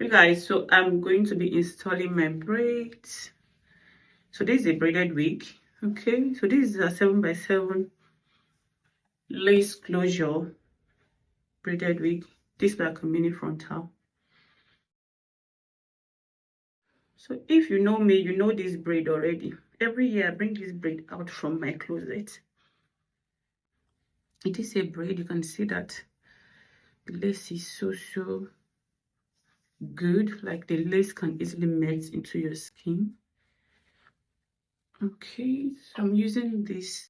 Hey guys, so I'm going to be installing my braids. So this is a braided wig. Okay, so this is a 7x7 lace closure braided wig. This is like a mini frontal. So if you know me, you know this braid already. Every year I bring this braid out from my closet. It is a braid. You can see that the lace is so good. Like the lace can easily melt into your skin. Okay, so I'm using this,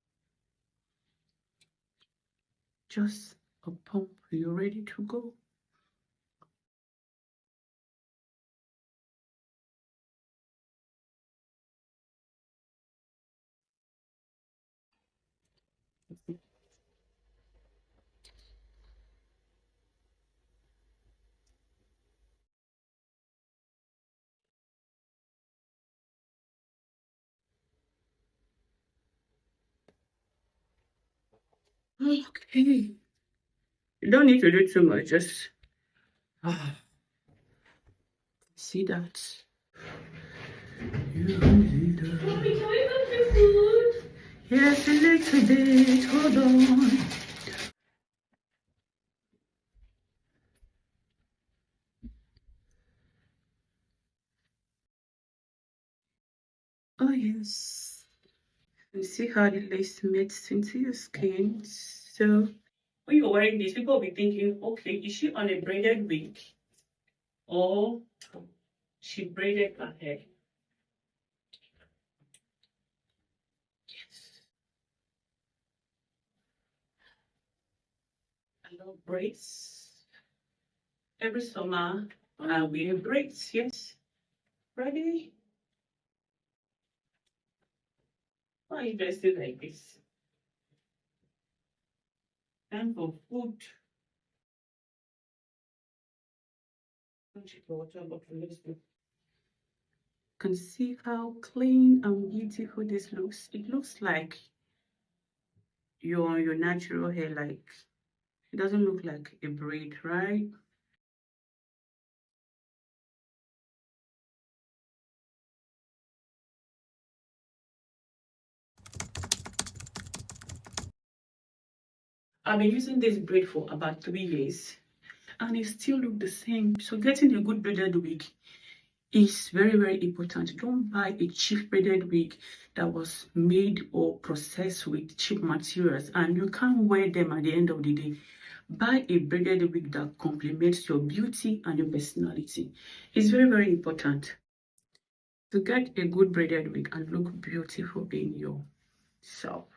just a pump. You're ready to go. Okay, you don't need to do too much, just see that. Mommy, can we cook your food? Yes, a little bit. Hold on. Oh yes. You see how the lace melts into your skin. So when you're wearing this, people will be thinking, okay, is she on a braided wig or she braided her hair? Yes. I love braids. Every summer I wear braids. Yes. Ready? Why are you dressed like this? Time for food. You can see how clean and beautiful this looks. It looks like you're on your natural hair, like it doesn't look like a braid, right? I've been using this braid for about 3 years and it still look the same. So getting a good braided wig is very important. Don't buy a cheap braided wig that was made or processed with cheap materials and you can't wear them at the end of the day. Buy a braided wig that complements your beauty and your personality. It's very important to get a good braided wig and look beautiful being yourself.